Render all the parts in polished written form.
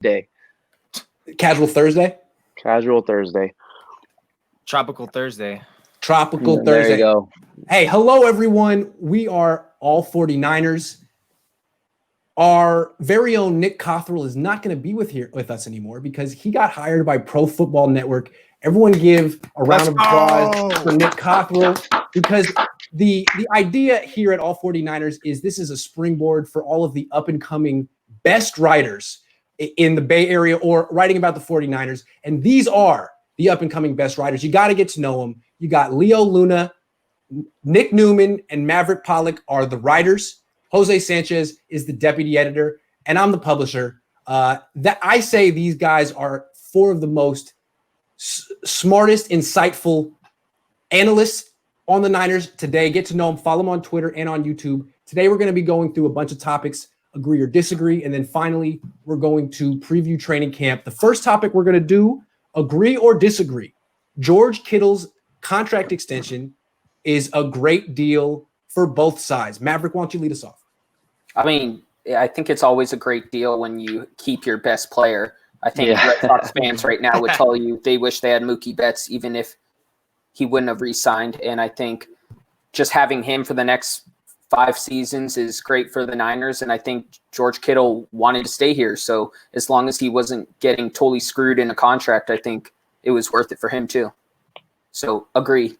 day? Casual Thursday? Casual Thursday. Tropical Thursday. Tropical Thursday. There you go. Hey, hello, everyone. We are All49ers. Our very own Nick Cothrell is not going to be with us anymore because he got hired by Pro Football Network. Everyone give a round of applause for Nick Cothrell, because the idea here at All49ers is this is a springboard for all of the up-and-coming best writers in the Bay Area or writing about the 49ers. And these are the up-and-coming best writers. You got to get to know them. You got Leo Luna, Nick Newman, and Maverick Pollock are the writers. Jose Sanchez is the deputy editor, and I'm the publisher. That I say these guys are four of the most smartest, insightful analysts on the Niners today. Get to know them. Follow them on Twitter and on YouTube. Today, we're going to be going through a bunch of topics, agree or disagree, and then finally, we're going to preview training camp. The first topic we're going to do, agree or disagree. George Kittle's contract extension is a great deal for both sides. Maverick, why don't you lead us off? I mean, I think it's always a great deal when you keep your best player. I think Red Sox fans right now would tell you they wish they had Mookie Betts, even if he wouldn't have re-signed. And I think just having him for the next 5 seasons is great for the Niners. And I think George Kittle wanted to stay here. So as long as he wasn't getting totally screwed in a contract, I think it was worth it for him too. So agree.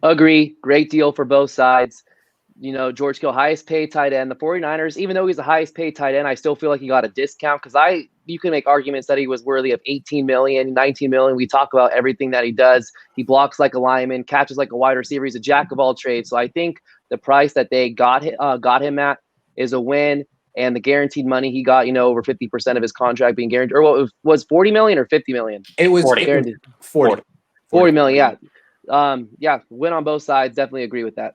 Agree. Great deal for both sides. You know, George Kittle, highest paid tight end. The 49ers, even though he's the highest paid tight end, I still feel like he got a discount because you can make arguments that he was worthy of 18 million, 19 million. We talk about everything that he does. He blocks like a lineman, catches like a wide receiver. He's a jack of all trades. So I think the price that they got him at is a win. And the guaranteed money he got, over 50% of his contract being guaranteed. Or what was 40 million or 50 million? It was 40 million. Yeah. Win on both sides. Definitely agree with that.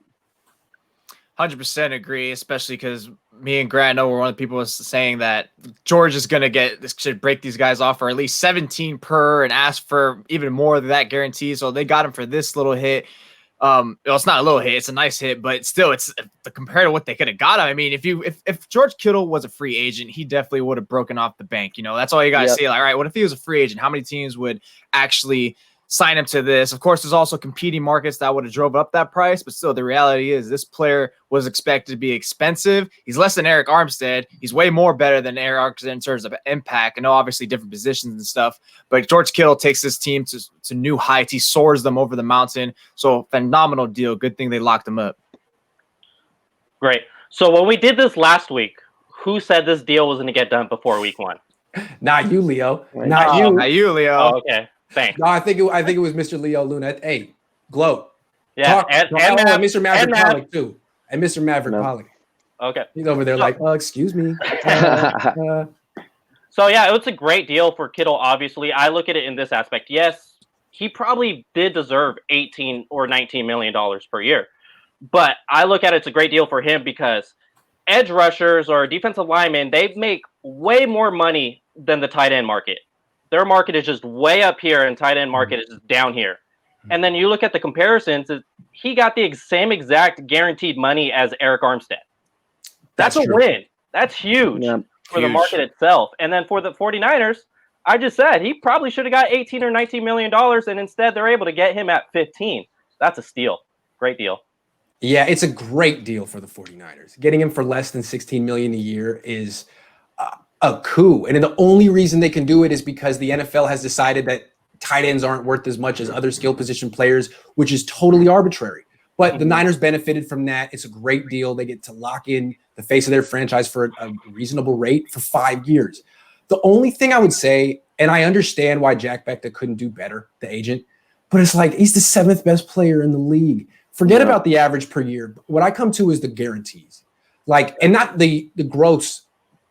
100% agree, especially because me and Grant know we're one of the people was saying that George is going to should break these guys off for at least 17 per and ask for even more than that guarantee. So they got him for this little hit. Well, it's not a little hit; it's a nice hit, but still, it's compared to what they could have got him. I mean, if George Kittle was a free agent, he definitely would have broken off the bank. That's all you got to say. Like, all right, what if he was a free agent? How many teams would actually sign him to this? Of course, there's also competing markets that would have drove up that price, but still, the reality is this player was expected to be expensive. He's less than Eric Armstead. He's way more better than Eric Armstead in terms of impact. I know, obviously, different positions and stuff, but George Kittle takes this team to new heights. He soars them over the mountain. So, phenomenal deal. Good thing they locked him up. Great. So, when we did this last week, who said this deal was going to get done before week 1? Not you, Leo. Not you. Not you, Leo. Oh, okay. Thanks. No, I think it was Mr. Leo Luna. Hey, Glow. Yeah, and Mr. Maverick Pollock too, and Mr. Maverick Pollock. Okay, he's over there like, excuse me. So yeah, it was a great deal for Kittle. Obviously, I look at it in this aspect. Yes, he probably did deserve 18 or 19 million dollars per year, but I look at it's a great deal for him because edge rushers or defensive linemen, they make way more money than the tight end market. Their market is just way up here and tight end market is just down here. And then you look at the comparisons, he got the same exact guaranteed money as Eric Armstead. That's a win. That's huge for the market itself. And then for the 49ers, I just said he probably should have got 18 or 19 million dollars, and instead they're able to get him at 15. That's a steal. Great deal. Yeah, it's a great deal for the 49ers. Getting him for less than 16 million a year is a coup. And the only reason they can do it is because the NFL has decided that tight ends aren't worth as much as other skill position players, which is totally arbitrary. But the Niners benefited from that. It's a great deal. They get to lock in the face of their franchise for a reasonable rate for 5 years. The only thing I would say, and I understand why Jack Becta couldn't do better, the agent, but it's like he's the 7th best player in the league. Forget about the average per year. What I come to is the guarantees. And not the gross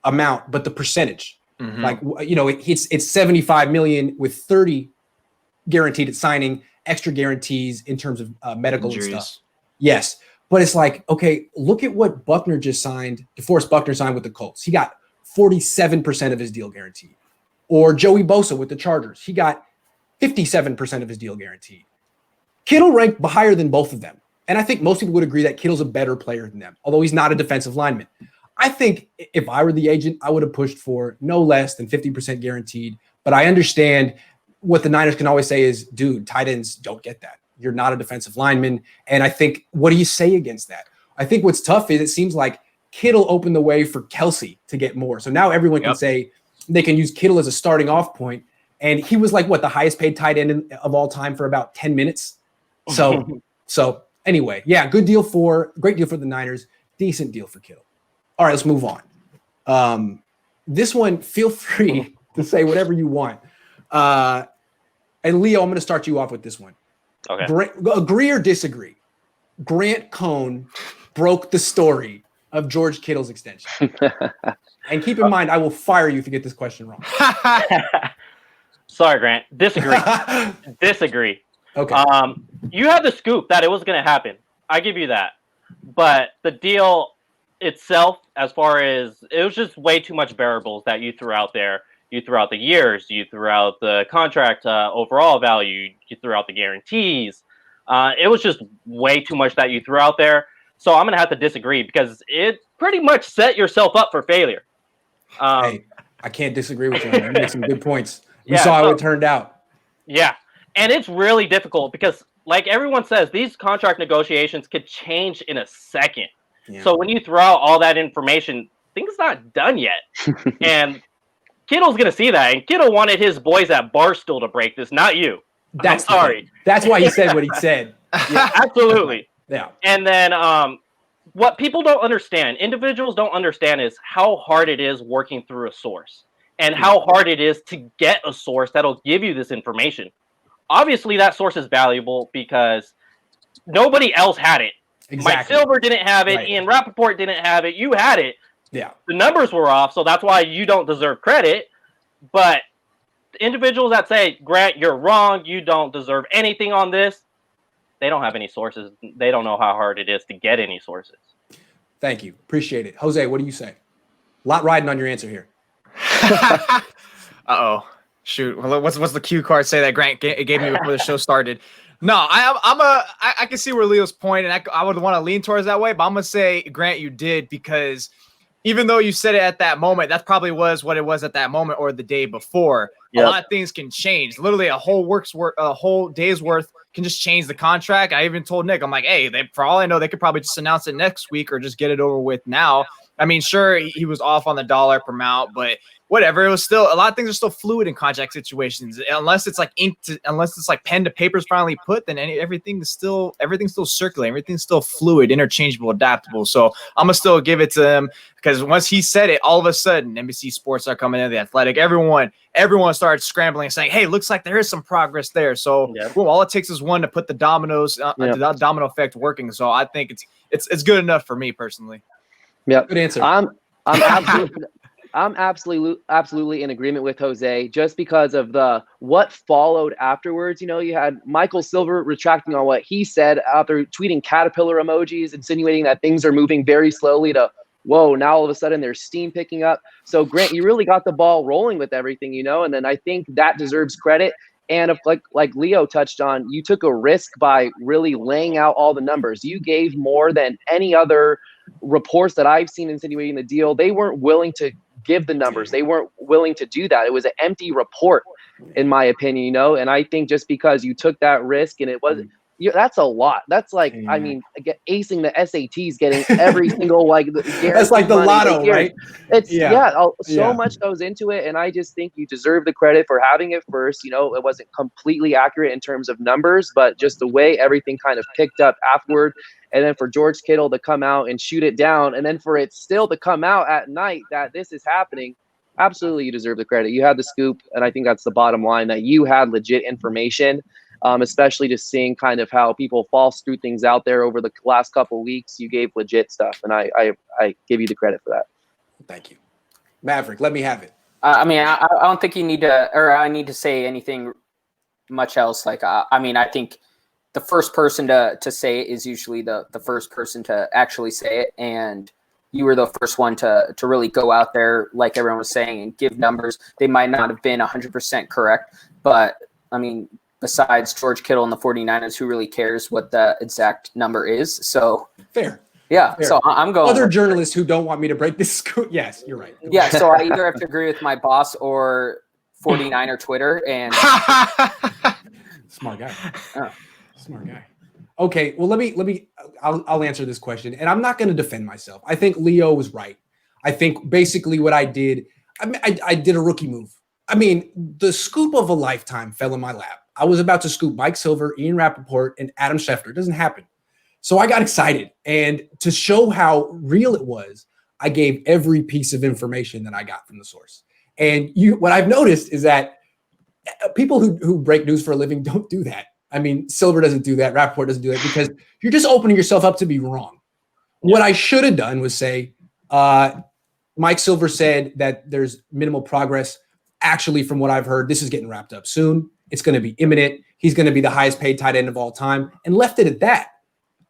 amount, but the percentage. It's 75 million with 30 guaranteed at signing, extra guarantees in terms of medical injuries and stuff. Yes, but it's like, okay, look at what Buckner just signed. DeForest Buckner signed with the Colts. He got 47% of his deal guaranteed. Or Joey Bosa with the Chargers. He got 57% of his deal guaranteed. Kittle ranked higher than both of them. And I think most people would agree that Kittle's a better player than them, although he's not a defensive lineman. I think if I were the agent, I would have pushed for no less than 50% guaranteed. But I understand what the Niners can always say is, dude, tight ends don't get that. You're not a defensive lineman. And I think, what do you say against that? I think what's tough is it seems like Kittle opened the way for Kelsey to get more. So now everyone can say they can use Kittle as a starting off point. And he was like, what, the highest paid tight end of all time for about 10 minutes. So anyway, yeah, great deal for the Niners. Decent deal for Kittle. All right, let's move on. This one, feel free to say whatever you want. And Leo, I'm going to start you off with this one. Okay. Agree or disagree? Grant Cohn broke the story of George Kittle's extension. And keep in mind, I will fire you if you get this question wrong. Sorry, Grant. Disagree. Disagree. Okay. You had the scoop that it was going to happen. I give you that. But the deal itself, as far as it was just way too much variables that you threw out there. You threw out the years, you threw out the contract overall value, you threw out the guarantees. It was just way too much that you threw out there. So I'm going to have to disagree because it pretty much set yourself up for failure. Hey, I can't disagree with you. You made some good points. We saw how it turned out. Yeah. And it's really difficult because, like everyone says, these contract negotiations could change in a second. Yeah. So when you throw out all that information, things not done yet. And Kittle's going to see that. And Kittle wanted his boys at Barstool to break this, not you. I'm sorry. That's why he said what he said. Yeah, absolutely. Yeah. And then what people don't understand, individuals don't understand, is how hard it is working through a source and how hard it is to get a source that'll give you this information. Obviously, that source is valuable because nobody else had it. Exactly. Mike Silver didn't have it. Right. Ian Rappaport didn't have it. You had it. Yeah. The numbers were off, so that's why you don't deserve credit. But individuals that say, Grant, you're wrong, you don't deserve anything on this, they don't have any sources. They don't know how hard it is to get any sources. Thank you. Appreciate it. Jose, what do you say? A lot riding on your answer here. Uh-oh. Shoot. Well, what's the cue card say that Grant gave me before the show started? No, I can see where Leo's point, and I would want to lean towards that way, but I'm going to say, Grant, you did, because even though you said it at that moment, that probably was what it was at that moment or the day before. Yep. A lot of things can change. Literally a whole day's worth can just change the contract. I even told Nick, I'm like, hey, for all I know, they could probably just announce it next week or just get it over with now. I mean, sure, he was off on the dollar per mount, but whatever. It was still, a lot of things are still fluid in contract situations. Unless it's like unless it's like pen to paper's finally put, then everything's still circulating. Everything's still fluid, interchangeable, adaptable. So I'm gonna still give it to him because once he said it, all of a sudden NBC Sports are coming in, The Athletic, everyone started scrambling and saying, hey, looks like there is some progress there. So boom, all it takes is one to put the dominoes, the domino effect working. So I think it's good enough for me personally. Yeah, good answer. I'm absolutely in agreement with Jose, just because of what followed afterwards. You know, you had Michael Silver retracting on what he said after tweeting caterpillar emojis, insinuating that things are moving very slowly to, whoa, now all of a sudden there's steam picking up. So Grant, you really got the ball rolling with everything, you know, and then I think that deserves credit. And if, like Leo touched on, you took a risk by really laying out all the numbers. You gave more than any other reports that I've seen insinuating the deal. They weren't willing to give the numbers. They weren't willing to do that. It was an empty report, in my opinion, you know. And I think just because you took that risk, and it wasn't, that's a lot. That's like, I mean, acing the SATs, getting every single that's like the lotto, right? It's so much goes into it, and I just think you deserve the credit for having it first. You know, it wasn't completely accurate in terms of numbers, but just the way everything kind of picked up afterward. And then for George Kittle to come out and shoot it down, and then for it still to come out at night that this is happening, absolutely you deserve the credit. You had the scoop, and I think that's the bottom line, that you had legit information, especially just seeing kind of how people false through things out there over the last couple of weeks. You gave legit stuff, and I give you the credit for that. Thank you. Maverick, let me have it. I mean, I don't think you need to, or I need to say anything much else. Like, I mean, I think the first person to say it is usually the first person to actually say it. And you were the first one to really go out there, like everyone was saying, and give numbers. They might not have been 100% correct, but I mean, besides George Kittle and the 49ers, who really cares what the exact number is? So fair. Yeah, Fair. so I'm going. Other journalists who don't want me to break this scoop. Yes, you're right. Yeah, so I either have to agree with my boss or 49er Twitter, and Smart guy. Oh. Smart guy. Okay, well, I'll answer this question, and I'm not going to defend myself. I think Leo was right. I think basically what I did, I did a rookie move. I mean, the scoop of a lifetime fell in my lap. I was about to scoop Mike Silver, Ian Rappaport, and Adam Schefter. It doesn't happen. So I got excited. And to show how real it was, I gave every piece of information that I got from the source. And what I've noticed is that people who break news for a living don't do that. I mean, Silver doesn't do that. Rappaport doesn't do that because you're just opening yourself up to be wrong. What I should have done was say, Mike Silver said that there's minimal progress. Actually, from what I've heard, this is getting wrapped up soon. It's going to be imminent. He's going to be the highest paid tight end of all time, and left it at that.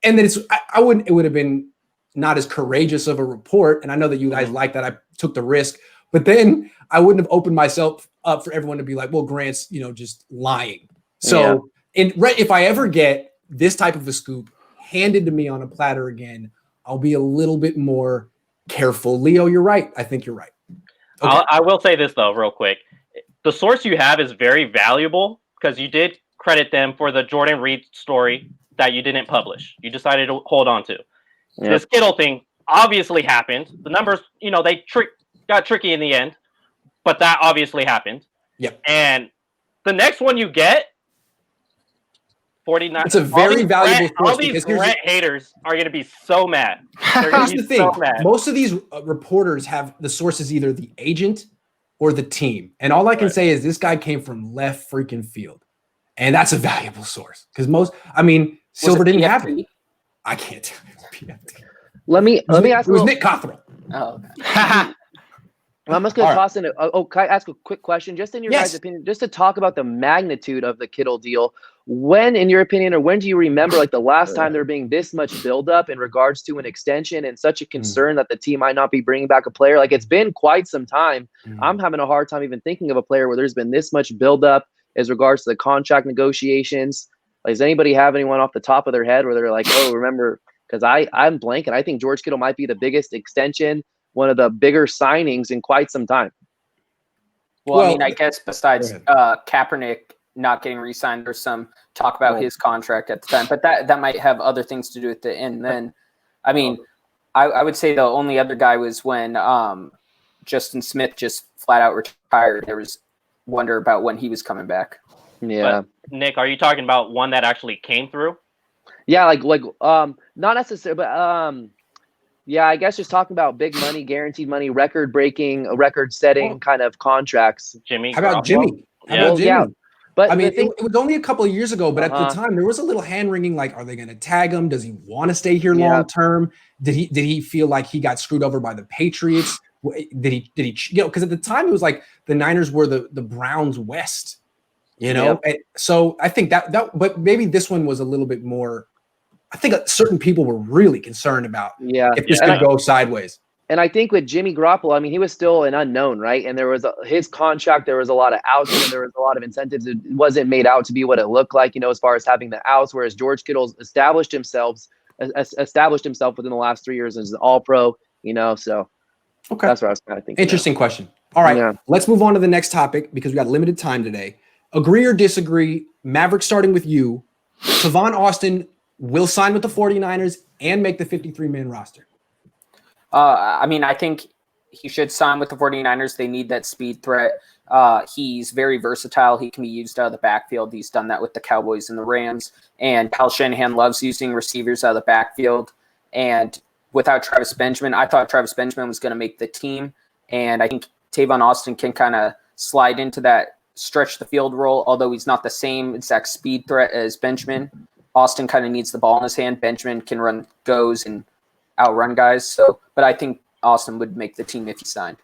And then it would have been not as courageous of a report. And I know that you guys like that I took the risk, but then I wouldn't have opened myself up for everyone to be like, well, Grant's, just lying. So if I ever get this type of a scoop handed to me on a platter again, I'll be a little bit more careful. Leo, you're right. I think you're right. Okay. I will say this though, real quick. The source you have is very valuable because you did credit them for the Jordan Reed story that you didn't publish. You decided to hold on to. Yep. This Kittle thing obviously happened. The numbers, they got tricky in the end, but that obviously happened. Yep. And the next one you get, 49. It's a very valuable source. All these Grant haters are going to be so mad. Here's the thing. So mad. Most of these reporters have the source is either the agent or the team. And all I can say is this guy came from left freaking field. And that's a valuable source. Because Silver didn't have it. I can't tell you. Let me ask. It was Nick Cothrell. Oh. I'm just going to toss in. Can I ask a quick question? Just in your guys' opinion, just to talk about the magnitude of the Kittle deal. When, in your opinion, or when do you remember the last time there being this much buildup in regards to an extension and such a concern that the team might not be bringing back a player? It's been quite some time. I'm having a hard time even thinking of a player where there's been this much buildup as regards to the contract negotiations. Does anybody have anyone off the top of their head where they're like, oh, remember? Because I'm blanking. I think George Kittle might be the biggest extension, one of the bigger signings in quite some time. Well, I guess besides Kaepernick not getting re-signed, there's some talk about his contract at the time, but that might have other things to do with it. And then, I would say the only other guy was when Justin Smith just flat out retired. There was wonder about when he was coming back. Yeah. But, Nick, are you talking about one that actually came through? Yeah, not necessarily, but I guess just talking about big money, guaranteed money, record-breaking, record-setting kind of contracts. Jimmy. How about Jimmy? Yeah. But it was only a couple of years ago, but at the time there was a little hand-wringing, are they going to tag him? Does he want to stay here long-term? Did he feel like he got screwed over by the Patriots? Did he because at the time it was like the Niners were the Browns West, So I think that, but maybe this one was a little bit more. I think certain people were really concerned about if this could go sideways. And I think with Jimmy Garoppolo, he was still an unknown, right? And there was his contract, there was a lot of outs and there was a lot of incentives. It wasn't made out to be what it looked like, as far as having the outs, whereas George Kittle's established himself within the last 3 years as an all-pro, so okay. That's what I was kind of thinking. Interesting question. All right, let's move on to the next topic because we got limited time today. Agree or disagree, Maverick starting with you, Tavon Austin will sign with the 49ers and make the 53-man roster. I think he should sign with the 49ers. They need that speed threat. He's very versatile. He can be used out of the backfield. He's done that with the Cowboys and the Rams. And Kyle Shanahan loves using receivers out of the backfield. And without Travis Benjamin, I thought Travis Benjamin was going to make the team. And I think Tavon Austin can kind of slide into that stretch the field role, although he's not the same exact speed threat as Benjamin. Austin kind of needs the ball in his hand. Benjamin can run goes and outrun guys. But I think Austin would make the team if he signed.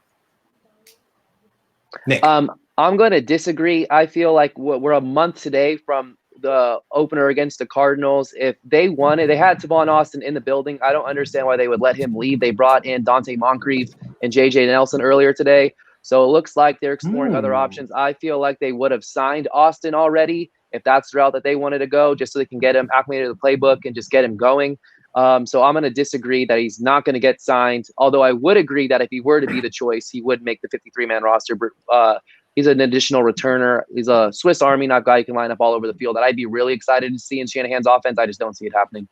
Nick. I'm going to disagree. I feel like we're a month today from the opener against the Cardinals. If they wanted, they had Tavon Austin in the building. I don't understand why they would let him leave. They brought in Dante Moncrief and JJ Nelson earlier today. So it looks like they're exploring other options. I feel like they would have signed Austin already if that's the route that they wanted to go, just so they can get him acclimated to the playbook and just get him going. So I'm going to disagree that he's not going to get signed, although I would agree that if he were to be the choice, he would make the 53-man roster. He's an additional returner. He's a Swiss Army knife guy who can line up all over the field that I'd be really excited to see in Shanahan's offense. I just don't see it happening.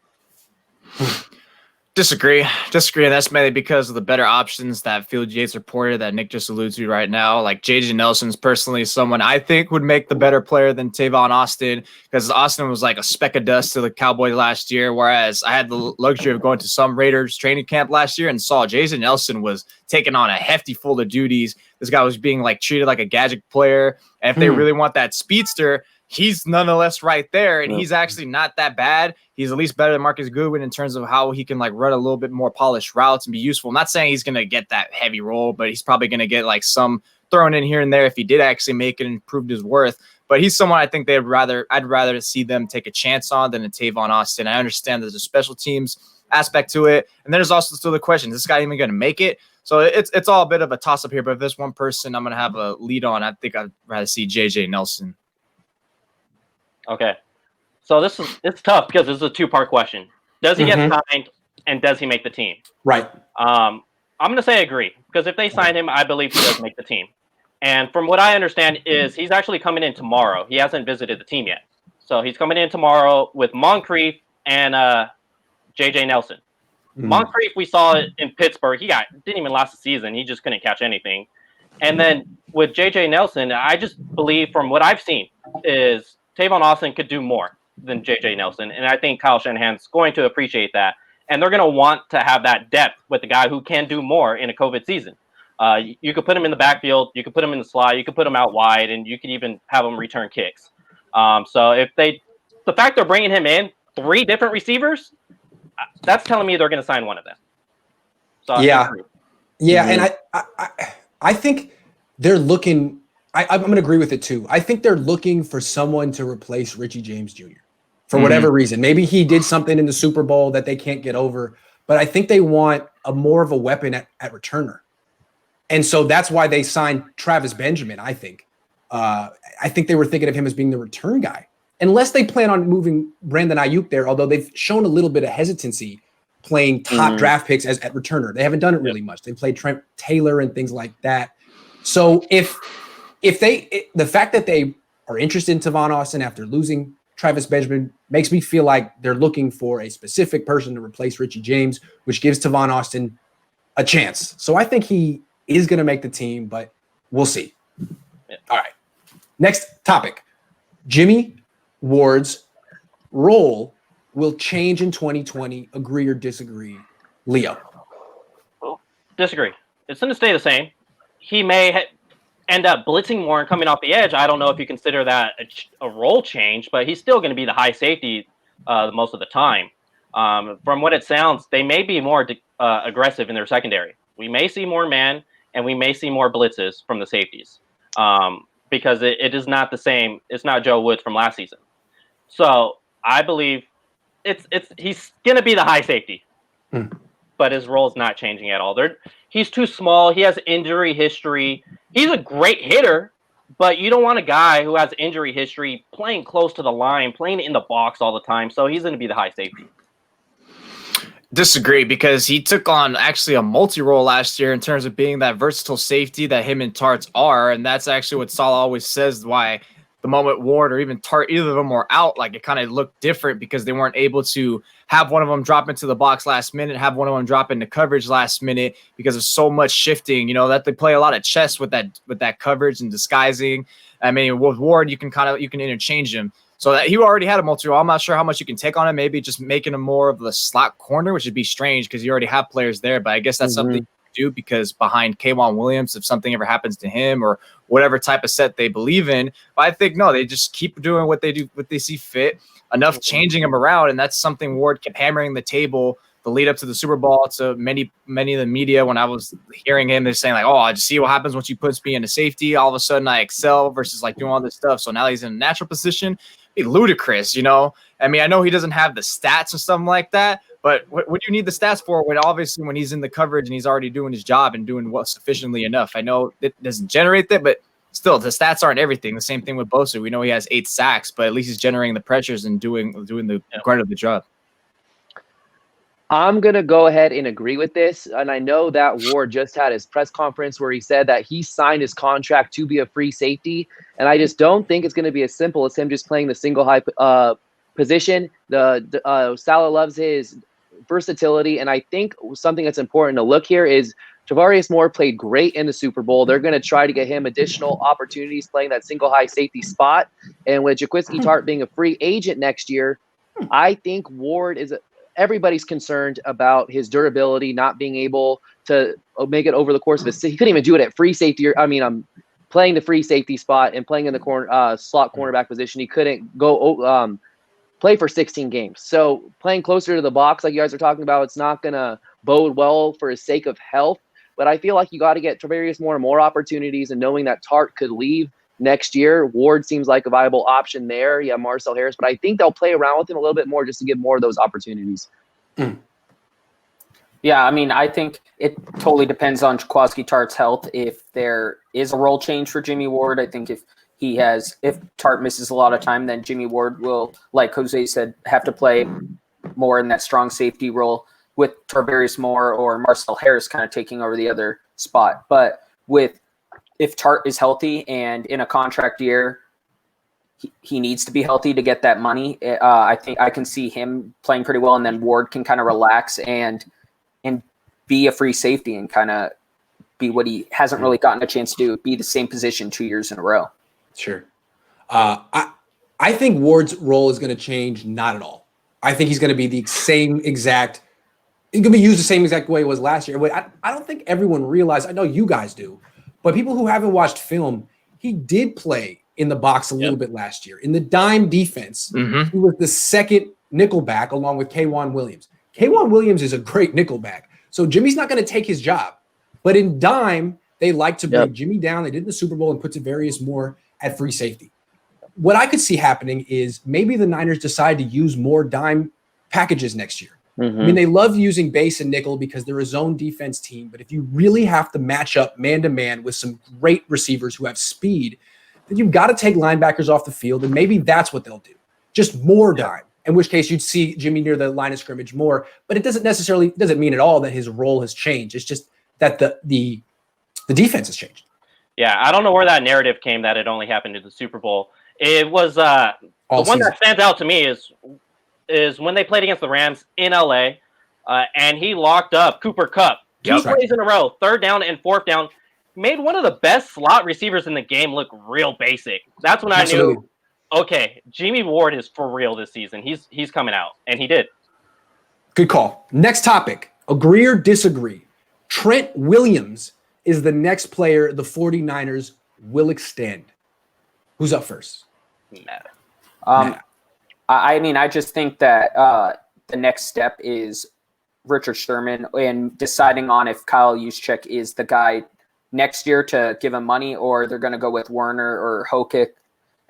Disagree. And that's mainly because of the better options that Field Yates reported that Nick just alluded to right now. Like JJ Nelson's personally someone I think would make the better player than Tavon Austin, because Austin was like a speck of dust to the Cowboys last year, whereas I had the luxury of going to some Raiders training camp last year and saw JJ Nelson was taking on a hefty full of duties. This guy was being like treated like a gadget player. And if they really want that speedster, he's nonetheless right there, and he's actually not that bad. He's at least better than Marcus Goodwin in terms of how he can like run a little bit more polished routes and be useful. I'm not saying he's going to get that heavy role, but he's probably going to get like some thrown in here and there if he did actually make it and proved his worth. But he's someone I think I'd rather see them take a chance on than a Tavon Austin. I understand there's a special teams aspect to it, and there's also still the question: is this guy even going to make it? So it's all a bit of a toss up here. But if there's one person I'm going to have a lead on, I think I'd rather see JJ Nelson. Okay. So it's tough because this is a two-part question. Does he get signed, and does he make the team? Right. I'm going to say agree, because if they sign him, I believe he does make the team. And from what I understand is he's actually coming in tomorrow. He hasn't visited the team yet. So he's coming in tomorrow with Moncrief and JJ Nelson. Moncrief, we saw it in Pittsburgh. He didn't even last the season. He just couldn't catch anything. And then with JJ Nelson, I just believe from what I've seen is Tavon Austin could do more than JJ Nelson. And I think Kyle Shanahan's going to appreciate that. And they're going to want to have that depth with a guy who can do more in a COVID season. You could put him in the backfield. You could put him in the slot. You could put him out wide, and you could even have him return kicks. So the fact they're bringing him in, 3 different receivers, that's telling me they're going to sign one of them. So And I think they're looking. I'm going to agree with it too. I think they're looking for someone to replace Richie James Jr. for whatever reason. Maybe he did something in the Super Bowl that they can't get over, but I think they want more of a weapon at returner. And so that's why they signed Travis Benjamin, I think. I think they were thinking of him as being the return guy. Unless they plan on moving Brandon Ayuk there, although they've shown a little bit of hesitancy playing top draft picks at returner. They haven't done it really much. They played Trent Taylor and things like that. So if the fact that they are interested in Tavon Austin after losing Travis Benjamin makes me feel like they're looking for a specific person to replace Richie James, which gives Tavon Austin a chance. So I think he is going to make the team, but we'll see. Yeah. All right. Next topic. Jimmie Ward's role will change in 2020. Agree or disagree? Leo. Disagree. It's going to stay the same. He may end up blitzing more and coming off the edge. I don't know if you consider that a role change, but he's still going to be the high safety most of the time. From what it sounds, they may be more aggressive in their secondary. We may see more man, and we may see more blitzes from the safeties because it is not the same. It's not Joe Woods from last season. So I believe he's going to be the high safety, but his role is not changing at all. He's too small. He has injury history. He's a great hitter, but you don't want a guy who has injury history playing close to the line, playing in the box all the time. So he's going to be the high safety. Disagree, because he took on actually a multi-role last year in terms of being that versatile safety that him and Tarts are. And that's actually what Salah always says, why the moment Ward or even Tart, either of them were out, like it kind of looked different because they weren't able to have one of them drop into the box last minute, have one of them drop into coverage last minute because of so much shifting, that they play a lot of chess with that coverage and disguising. I mean, with Ward, you can interchange him. So that he already had a multi-role. I'm not sure how much you can take on him. Maybe just making him more of the slot corner, which would be strange because you already have players there. But I guess that's something you do, because behind K'Wan Williams, if something ever happens to him or whatever type of set they believe in, but I think no, they just keep doing what they do, what they see fit. Enough changing him around, and that's something Ward kept hammering the table the lead up to the Super Bowl. To many of the media, when I was hearing him, they're saying like, "Oh, I just see what happens once you put me into safety. All of a sudden, I excel versus like doing all this stuff." So now he's in a natural position. Be ludicrous, I mean, I know he doesn't have the stats and stuff like that, but what do you need the stats for when obviously when he's in the coverage and he's already doing his job and doing what sufficiently enough? I know it doesn't generate that, but still, the stats aren't everything. The same thing with Bosa. We know he has 8 sacks, but at least he's generating the pressures and doing the grunt of the job. I'm going to go ahead and agree with this. And I know that Ward just had his press conference where he said that he signed his contract to be a free safety. And I just don't think it's going to be as simple as him just playing the single high position. Salah loves his versatility. And I think something that's important to look here is Tavarius Moore played great in the Super Bowl. They're going to try to get him additional opportunities playing that single high safety spot. And with Jaquiski Tartt being a free agent next year, I think Ward is everybody's concerned about his durability, not being able to make it over the course of his. He couldn't even do it at free safety. I'm playing the free safety spot and playing in the corner slot cornerback position. He couldn't go play for 16 games. So playing closer to the box, like you guys are talking about, it's not going to bode well for his sake of health. But I feel like you got to get Tavarius more opportunities, and knowing that Tartt could leave next year, Ward seems like a viable option there. Yeah, Marcel Harris, but I think they'll play around with him a little bit more just to give more of those opportunities. Yeah, I mean, I think it totally depends on Jaquiski Tartt's health. If there is a role change for Jimmie Ward, I think if Tartt misses a lot of time, then Jimmie Ward will, like Jose said, have to play more in that strong safety role, with Tavarius Moore or Marcel Harris kind of taking over the other spot. But if Tartt is healthy and in a contract year, he needs to be healthy to get that money. I think I can see him playing pretty well, and then Ward can kind of relax and be a free safety and kind of be what he hasn't really gotten a chance to do, be the same position 2 years in a row. Sure. I think Ward's role is going to change. Not at all. I think he's going to be the same exact. He's going to be used the same exact way it was last year. But I don't think everyone realized. I know you guys do, but people who haven't watched film, he did play in the box a little bit last year in the dime defense. He was the second nickelback along with K'Wan Williams. K'Wan Williams is a great nickelback, so Jimmy's not going to take his job. But in dime, they like to bring Jimmie down. They did in the Super Bowl and put Tavarius Moore at free safety. What I could see happening is maybe the Niners decide to use more dime packages next year. I mean, they love using base and nickel because they're a zone defense team. But if you really have to match up man-to-man with some great receivers who have speed, then you've got to take linebackers off the field, and maybe that's what they'll do. Just more dime, in which case you'd see Jimmie near the line of scrimmage more. But it doesn't mean at all that his role has changed. It's just that the defense has changed. Yeah, I don't know where that narrative came that it only happened in the Super Bowl. It was the one that stands out to me is when they played against the Rams in LA, and he locked up Cooper Kupp 2 plays in a row, 3rd down and 4th down, made one of the best slot receivers in the game look real basic. That's when I knew, okay, Jimmie Ward is for real this season. He's coming out, and he did. Good call. Next topic, agree or disagree. Trent Williams is the next player the 49ers will extend. Who's up first? Matt. I mean, I just think that the next step is Richard Sherman and deciding on if Kyle Juszczyk is the guy next year to give him money, or they're going to go with Werner or Hokick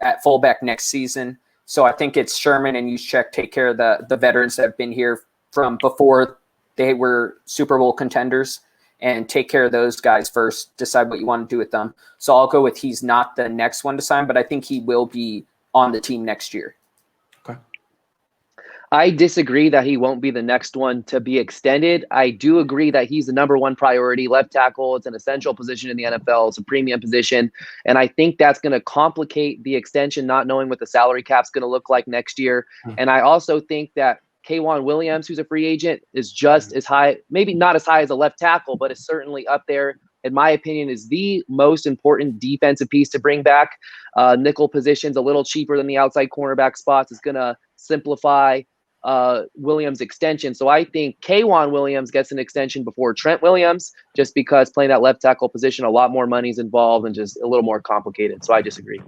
at fullback next season. So I think it's Sherman and Juszczyk take care of the veterans that have been here from before they were Super Bowl contenders, and take care of those guys first, decide what you want to do with them. So I'll go with he's not the next one to sign, but I think he will be on the team next year. Okay. I disagree that he won't be the next one to be extended. I do agree that he's the number one priority. Left tackle, it's an essential position in the NFL. It's a premium position. And I think that's going to complicate the extension, not knowing what the salary cap's going to look like next year. And I also think that K'Wan Williams, who's a free agent, is just as high, maybe not as high as a left tackle, but is certainly up there. In my opinion, is the most important defensive piece to bring back. Nickel positions a little cheaper than the outside cornerback spots. Is going to simplify Williams' extension. So I think K'Wan Williams gets an extension before Trent Williams, just because playing that left tackle position, a lot more money's involved and just a little more complicated. So I disagree.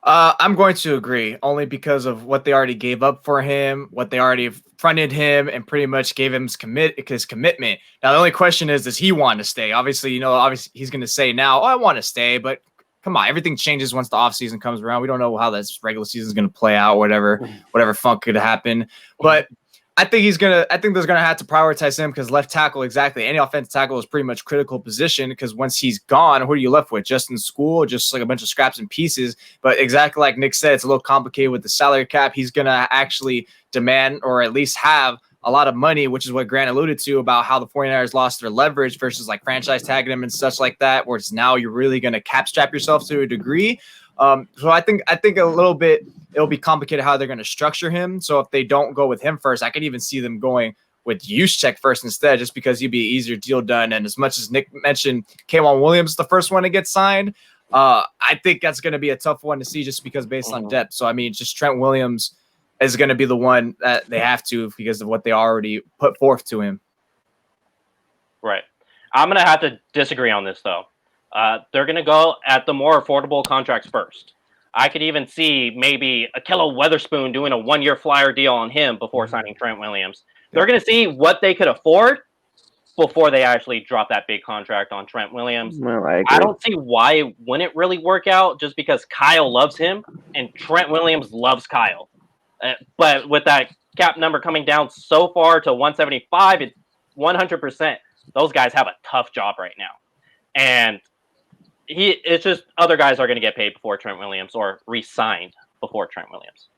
I'm going to agree, only because of what they already gave up for him, what they already fronted him, and pretty much gave him his commitment. Now, the only question is, does he want to stay? Obviously, he's going to say now, I want to stay, but come on, everything changes once the offseason comes around. We don't know how this regular season is going to play out, whatever funk could happen. But I think there's gonna have to prioritize him because left tackle, exactly. Any offensive tackle is pretty much critical position because once he's gone, who are you left with? Just in school, just like a bunch of scraps and pieces. But exactly like Nick said, it's a little complicated with the salary cap. He's gonna actually demand or at least have a lot of money, which is what Grant alluded to about how the 49ers lost their leverage versus like franchise tagging him and such like that, where it's now you're really gonna cap strap yourself to a degree. So I think a little bit it'll be complicated how they're going to structure him. So if they don't go with him first, I could even see them going with Juszczyk first instead, just because he'd be an easier deal done. And as much as Nick mentioned, Tavon Williams is the first one to get signed. I think that's going to be a tough one to see just because based on depth. So I mean, just Trent Williams is going to be the one that they have to because of what they already put forth to him. Right. I'm going to have to disagree on this though. They're going to go at the more affordable contracts first. I could even see maybe Ahkello Weatherspoon doing a 1-year flyer deal on him before signing Trent Williams. They're going to see what they could afford before they actually drop that big contract on Trent Williams. Well, I don't see why it wouldn't really work out just because Kyle loves him and Trent Williams loves Kyle. But with that cap number coming down so far to 175, it's 100%. Those guys have a tough job right now. And it's just other guys are going to get paid before Trent Williams or re-signed before Trent Williams.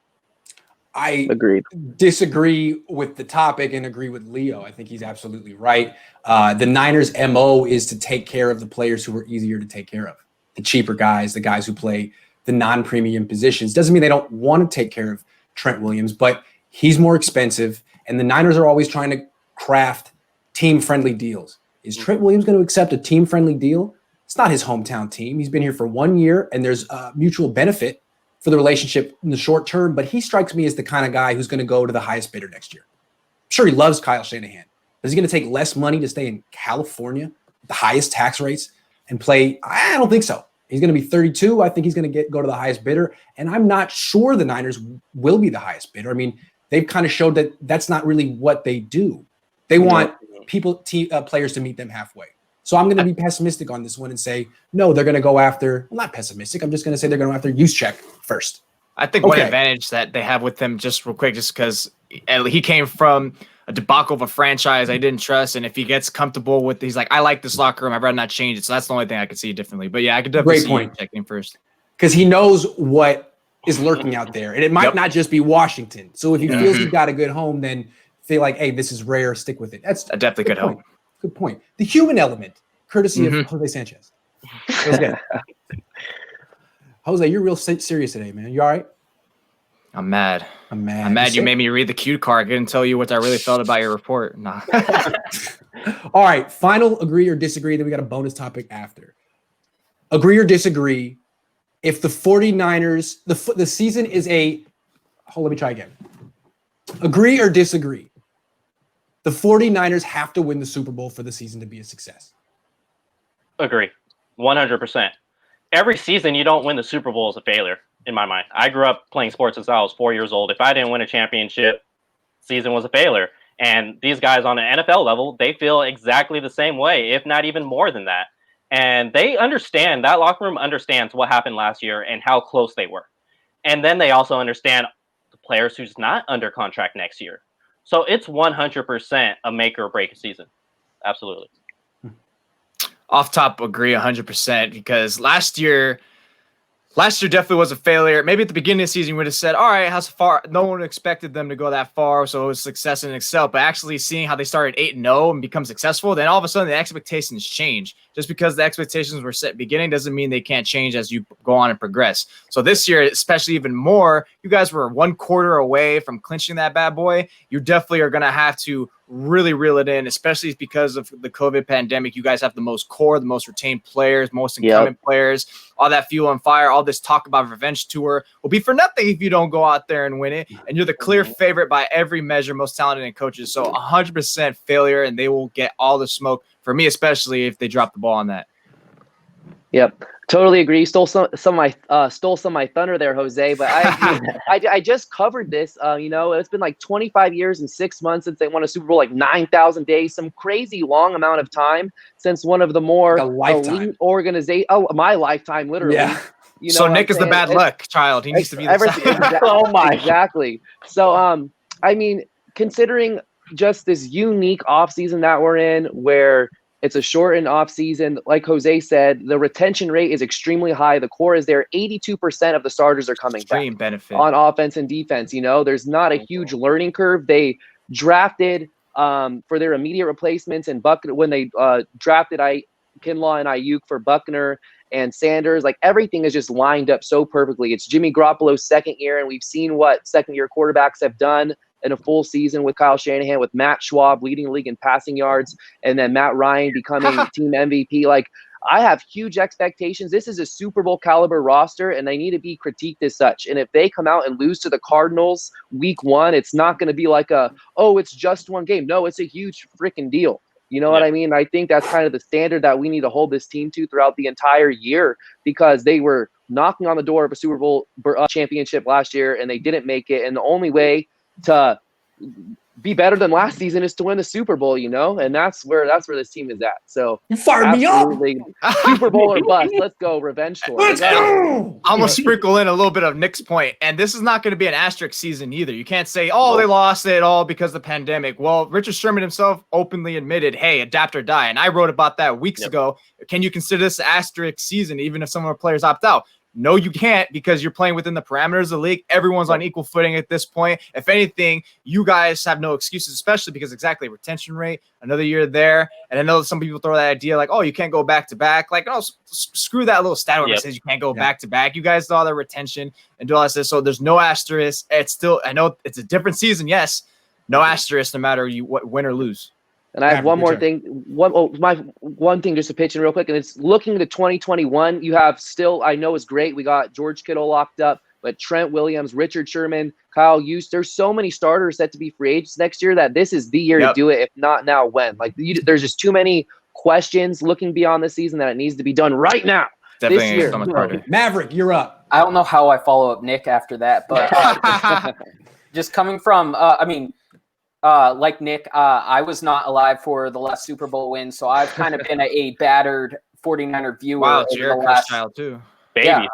I Agreed. Disagree with the topic and agree with Leo. I think he's absolutely right. The Niners' MO is to take care of the players who are easier to take care of, the cheaper guys, the guys who play the non-premium positions. Doesn't mean they don't want to take care of Trent Williams, but he's more expensive, and the Niners are always trying to craft team-friendly deals. Is Trent Williams going to accept a team-friendly deal? It's not his hometown team. He's been here for 1 year, and there's a mutual benefit for the relationship in the short term, but he strikes me as the kind of guy who's going to go to the highest bidder next year. I'm sure he loves Kyle Shanahan. Is he going to take less money to stay in California, the highest tax rates, and play? I don't think so. He's going to be 32. I think he's going to go to the highest bidder, and I'm not sure the Niners will be the highest bidder. I mean, they've kind of showed that that's not really what they do. They want players to meet them halfway. So I'm going to be pessimistic on this one and say, no, they're going to go after – well, not pessimistic. I'm just going to say they're going to go after Juszczyk first. I think one advantage that they have with him, just real quick, just because he came from a debacle of a franchise I didn't trust, and if he gets comfortable with – he's like, I like this locker room. I'd rather not change it. So that's the only thing I could see differently. But, yeah, I could definitely see Juszczyk in first. Because he knows what is lurking out there, and it might not just be Washington. So if he feels he's got a good home, then feel like, hey, this is rare, stick with it. That's a definitely good help. Good point. The human element, courtesy of Jose Sanchez. That was good. Jose, you're real serious today, man. You all right? I'm mad. You made me read the cue card. I didn't tell you what I really felt about your report. Nah. All right. Final agree or disagree. Then we got a bonus topic after. Agree or disagree. If the 49ers, the season is let me try again. Agree or disagree. The 49ers have to win the Super Bowl for the season to be a success. Agree. 100%. Every season you don't win the Super Bowl is a failure, in my mind. I grew up playing sports since I was 4 years old. If I didn't win a championship, season was a failure. And these guys on an NFL level, they feel exactly the same way, if not even more than that. And they understand, that locker room understands what happened last year and how close they were. And then they also understand the players who's not under contract next year. So it's 100% a make or break season. Absolutely. Off top, agree 100% because last year definitely was a failure. Maybe at the beginning of the season, we would have said, all right, how far? No one expected them to go that far, so it was success and excel. But actually seeing how they started 8-0 and become successful, then all of a sudden the expectations change. Just because the expectations were set at the beginning doesn't mean they can't change as you go on and progress. So this year, especially even more, you guys were 1 quarter away from clinching that bad boy. You definitely are going to have to really reel it in, especially because of the COVID pandemic. You guys have the most core, the most retained players, most incumbent players, all that fuel on fire, all this talk about revenge tour will be for nothing if you don't go out there and win it. And you're the clear favorite by every measure, most talented in coaches. So 100% failure, and they will get all the smoke for me, especially if they drop the ball on that. Yep, totally agree. Stole some of my thunder there, Jose. But I just covered this. It's been like 25 years and 6 months since they won a Super Bowl, like 9,000 days, some crazy long amount of time since one of the more elite organizations. Oh, my lifetime, literally. Yeah. So Nick is the bad luck child. He needs to be the Oh my, exactly. So considering just this unique offseason that we're in, where it's a shortened offseason, like Jose said, the retention rate is extremely high. The core is there. 82% of the starters are coming Extreme back benefit on offense and defense. There's not a huge learning curve. They drafted for their immediate replacements, and Buckner, when they drafted Kinlaw and Ayuk for Buckner and Sanders, like everything is just lined up so perfectly. It's Jimmy Garoppolo's second year, and we've seen what second-year quarterbacks have done in a full season with Kyle Shanahan, with Matt Schwab leading the league in passing yards, and then Matt Ryan becoming team MVP. Like, I have huge expectations. This is a Super Bowl caliber roster, and they need to be critiqued as such. And if they come out and lose to the Cardinals week 1, it's not going to be like it's just one game. No, it's a huge freaking deal. You know what I mean? I think that's kind of the standard that we need to hold this team to throughout the entire year, because they were knocking on the door of a Super Bowl championship last year, and they didn't make it. And the only way to be better than last season is to win the Super Bowl, and that's where this team is at. So you fired me up. Super Bowl or bust. Let's go, revenge tour. Let's go. I'm gonna sprinkle in a little bit of Nick's point, and this is not going to be an asterisk season either. You can't say, they lost it all because of the pandemic. Well, Richard Sherman himself openly admitted, hey, adapt or die, and I wrote about that weeks ago. Can you consider this an asterisk season even if some of our players opt out? No, you can't, because you're playing within the parameters of the league. Everyone's on equal footing at this point. If anything, you guys have no excuses, especially because retention rate, another year there. And I know some people throw that idea like, you can't go back to back. Like, screw that little stat where it says you can't go back to back. You guys do all the retention and do all that. So there's no asterisk. It's still, I know it's a different season. Yes, no asterisk, no matter win or lose. And I have one more thing. One thing just to pitch in real quick, and it's looking to 2021. You have still, I know it's great. We got George Kittle locked up, but Trent Williams, Richard Sherman, Kyle Hughes. There's so many starters set to be free agents next year that this is the year to do it. If not now, when? Like, there's just too many questions looking beyond the season that it needs to be done right now. Definitely this year. So much harder. Maverick, you're up. I don't know how I follow up Nick after that, but just coming from, like Nick, I was not alive for the last Super Bowl win, so I've kind of been a battered 49er viewer. Wow, you're a curse child too. Baby. Yeah,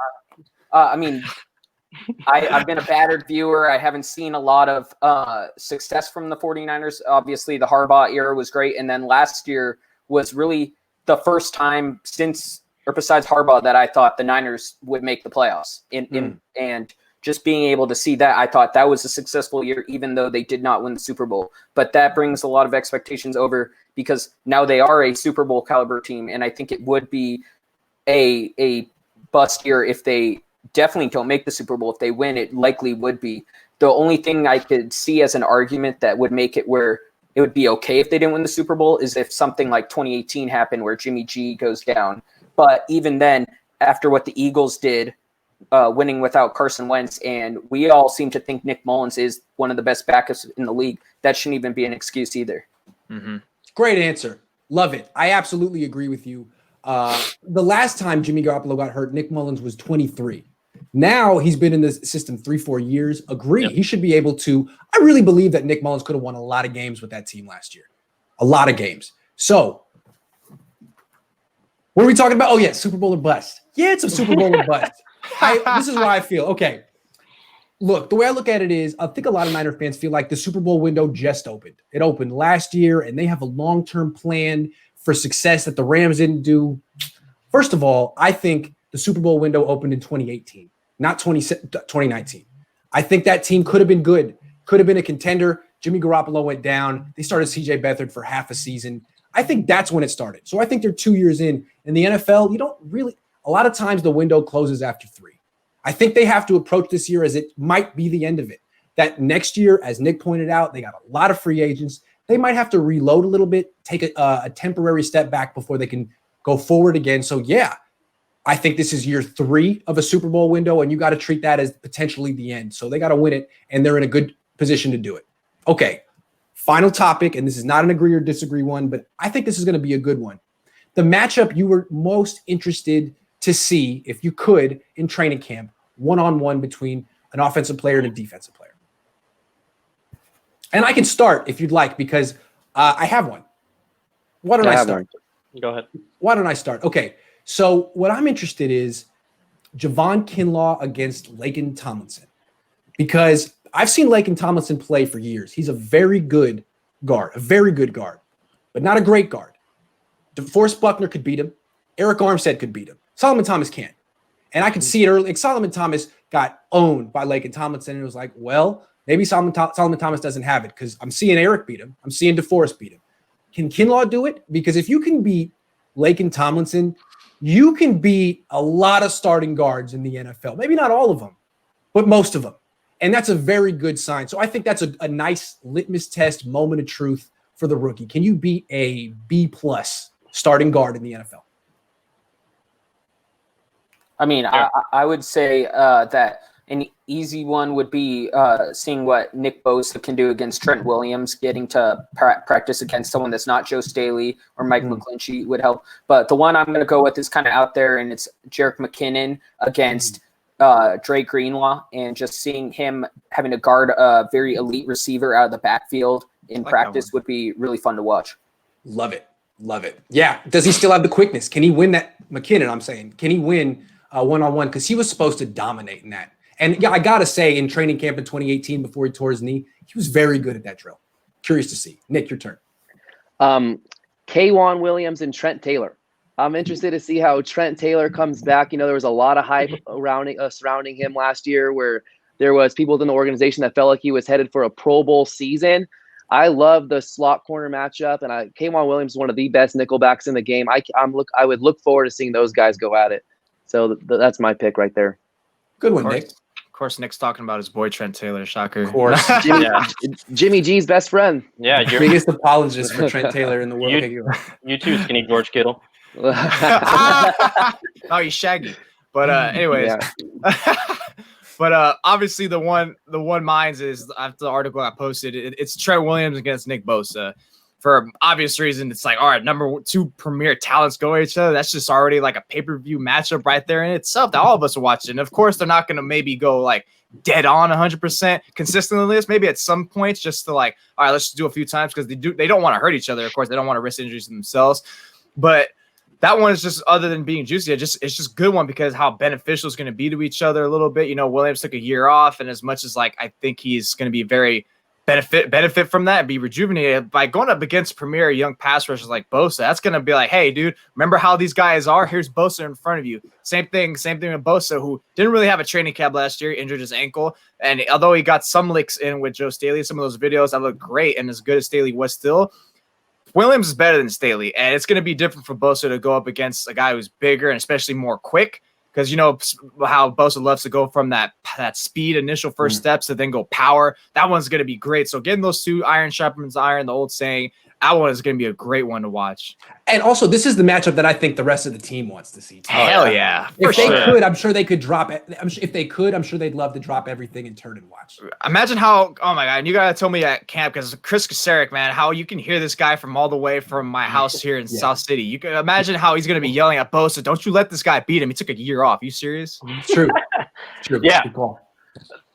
I've been a battered viewer. I haven't seen a lot of success from the 49ers. Obviously, the Harbaugh era was great, and then last year was really the first time besides Harbaugh that I thought the Niners would make the playoffs. And just being able to see that, I thought that was a successful year, even though they did not win the Super Bowl. But that brings a lot of expectations over, because now they are a Super Bowl caliber team, and I think it would be a bust year if they definitely don't make the Super Bowl. If they win, it likely would be. The only thing I could see as an argument that would make it where it would be okay if they didn't win the Super Bowl is if something like 2018 happened where Jimmy G goes down. But even then, after what the Eagles did, winning without Carson Wentz, and we all seem to think Nick Mullins is one of the best backups in the league, that shouldn't even be an excuse either. Mm-hmm. Great answer. Love it. I absolutely agree with you. The last time Jimmy Garoppolo got hurt, Nick Mullins was 23. Now he's been in the system 3-4 years. Agree. Yep. He should be able to. I really believe that Nick Mullins could have won a lot of games with that team last year. A lot of games. So what are we talking about? Oh, yeah, Super Bowl or bust. Yeah, it's a Super Bowl or bust. This is why I feel. Okay. Look, the way I look at it is, I think a lot of Niner fans feel like the Super Bowl window just opened. It opened last year, and they have a long-term plan for success that the Rams didn't do. First of all, I think the Super Bowl window opened in 2018, not 2019. I think that team could have been good, could have been a contender. Jimmy Garoppolo went down. They started C.J. Beathard for half a season. I think that's when it started. So I think they're 2 years in. In the NFL, you don't really – a lot of times the window closes after 3. I think they have to approach this year as it might be the end of it. That next year, as Nick pointed out, they got a lot of free agents. They might have to reload a little bit, take a temporary step back before they can go forward again. So, yeah, I think this is year 3 of a Super Bowl window, and you got to treat that as potentially the end. So they got to win it, and they're in a good position to do it. Okay, final topic, and this is not an agree or disagree one, but I think this is going to be a good one. The matchup you were most interested to see, if you could, in training camp, one-on-one between an offensive player and a defensive player. And I can start if you'd like, because I have one. Why don't I start? Go ahead. Why don't I start? Okay, so what I'm interested is Javon Kinlaw against Laken Tomlinson, because I've seen Laken Tomlinson play for years. He's a very good guard, but not a great guard. DeForest Buckner could beat him. Eric Armstead could beat him. Solomon Thomas can't. And I could see it early. Like Solomon Thomas got owned by Laken Tomlinson, and it was like, well, maybe Solomon Thomas doesn't have it because I'm seeing Eric beat him. I'm seeing DeForest beat him. Can Kinlaw do it? Because if you can beat Laken Tomlinson, you can beat a lot of starting guards in the NFL. Maybe not all of them, but most of them. And that's a very good sign. So I think that's a nice litmus test moment of truth for the rookie. Can you beat a B+ starting guard in the NFL? I mean, I would say that an easy one would be seeing what Nick Bosa can do against Trent Williams. Getting to practice against someone that's not Joe Staley or Mike McGlinchey would help. But the one I'm going to go with is kind of out there, and it's Jerick McKinnon against Dre Greenlaw, and just seeing him having to guard a very elite receiver out of the backfield in practice would be really fun to watch. Love it. Yeah. Does he still have the quickness? Can he win that? McKinnon, I'm saying. Can he win one-on-one? Because he was supposed to dominate in that. And yeah, I got to say, in training camp in 2018, before he tore his knee, he was very good at that drill. Curious to see. Nick, your turn. K'Wan Williams and Trent Taylor. I'm interested to see how Trent Taylor comes back. You know, there was a lot of hype surrounding him last year, where there was people within the organization that felt like he was headed for a Pro Bowl season. I love the slot corner matchup, and K'Wan Williams is one of the best nickelbacks in the game. I would look forward to seeing those guys go at it. So that's my pick right there. Good one, Nick. Of course, Nick's talking about his boy Trent Taylor. Shocker. Of course. Jimmy G's best friend. Yeah, you're biggest apologist for Trent Taylor in the world. You too, skinny George Kittle. Oh, he's Shaggy. But anyways. Yeah. But obviously the one minds is after the article I posted, it's Trent Williams against Nick Bosa. For obvious reason, it's like, all right, number 2 premier talents go at each other. That's just already like a pay-per-view matchup right there in itself that all of us are watching. And of course, they're not going to maybe go like dead on 100% consistently. Maybe at some points, just to like, all right, let's just do a few times, because they don't want to hurt each other. Of course, they don't want to risk injuries to themselves. But that one is just, other than being juicy, it's just good one because how beneficial it's going to be to each other a little bit. You know, Williams took a year off, and as much as like I think he's going to be very benefit from that and be rejuvenated by going up against premier young pass rushers like Bosa. That's going to be like, hey, dude, remember how these guys are? Here's Bosa in front of you. Same thing with Bosa, who didn't really have a training camp last year, injured his ankle. And although he got some licks in with Joe Staley, some of those videos that look great, and as good as Staley was still, Williams is better than Staley. And it's going to be different for Bosa to go up against a guy who's bigger and especially more quick. Because you know how Bosa loves to go from that speed initial first steps to then go power. That one's going to be great. So getting those 2 iron sharpens iron, the old saying, that one is going to be a great one to watch. And also, this is the matchup that I think the rest of the team wants to see. Hell yeah. If they could, I'm sure they could drop it. If they could, I'm sure they'd love to drop everything and turn and watch. Imagine how, oh my God, and you got to tell me at camp, because Chris Kasarik, man, how you can hear this guy from all the way from my house here in South City. You can imagine how he's going to be yelling at Bosa, don't you let this guy beat him. He took a year off. You serious? True. Yeah.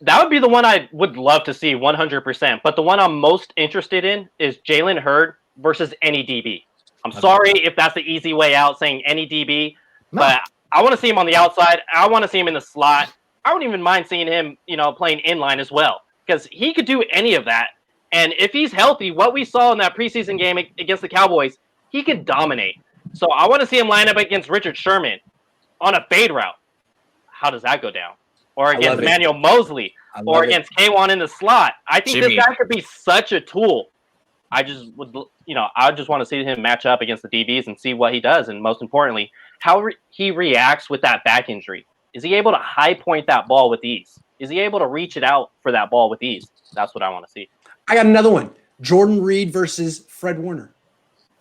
That would be the one I would love to see 100%. But the one I'm most interested in is Jalen Hurd versus any DB. I'm sorry if that's the easy way out, saying any DB, but I want to see him on the outside. I want to see him in the slot. I wouldn't even mind seeing him, playing inline as well, because he could do any of that. And if he's healthy, what we saw in that preseason game against the Cowboys, he could dominate. So I want to see him line up against Richard Sherman on a fade route. How does that go down? Or against Emmanuel Mosley, or against K'Wan in the slot. I think this guy could be such a tool. I just would, I just want to see him match up against the DBs and see what he does. And most importantly, how he reacts with that back injury. Is he able to high point that ball with ease? Is he able to reach it out for that ball with ease? That's what I want to see. I got another one. Jordan Reed versus Fred Warner.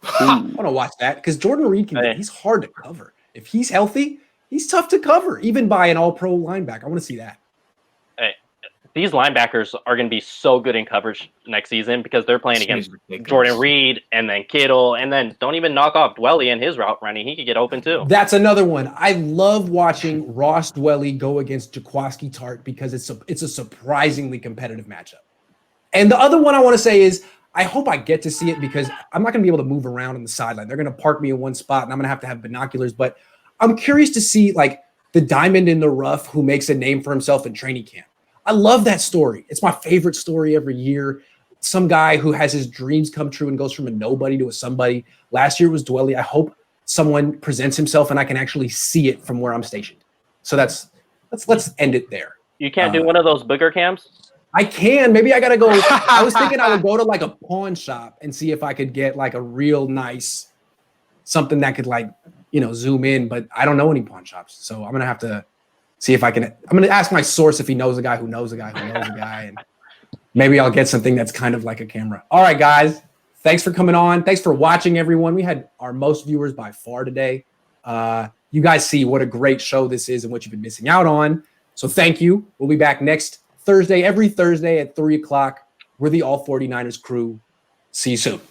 I want to watch that because Jordan Reed he's hard to cover. If he's healthy, he's tough to cover, even by an all-pro linebacker. I want to see that. Hey, these linebackers are going to be so good in coverage next season because they're playing against Jordan Reed and then Kittle, and then don't even knock off Dwelly and his route running. He could get open too. That's another one. I love watching Ross Dwelly go against Jaquiski Tartt because it's a surprisingly competitive matchup. And the other one I want to say is I hope I get to see it because I'm not going to be able to move around on the sideline. They're going to park me in one spot, and I'm going to have binoculars. But I'm curious to see like the diamond in the rough who makes a name for himself in training camp. I love that story. It's my favorite story every year. Some guy who has his dreams come true and goes from a nobody to a somebody. Last year was Dwelly. I hope someone presents himself and I can actually see it from where I'm stationed. So let's end it there. You can't do one of those booger cams? I can. Maybe I got to go. I was thinking I would go to like a pawn shop and see if I could get like a real nice, something that could like, zoom in, but I don't know any pawn shops. So I'm going to have to see if I can. I'm going to ask my source if he knows a guy who knows a guy who knows a guy. And maybe I'll get something that's kind of like a camera. All right, guys. Thanks for coming on. Thanks for watching, everyone. We had our most viewers by far today. You guys see what a great show this is and what you've been missing out on. So thank you. We'll be back next Thursday, every Thursday at 3 o'clock. We're the All 49ers crew. See you soon.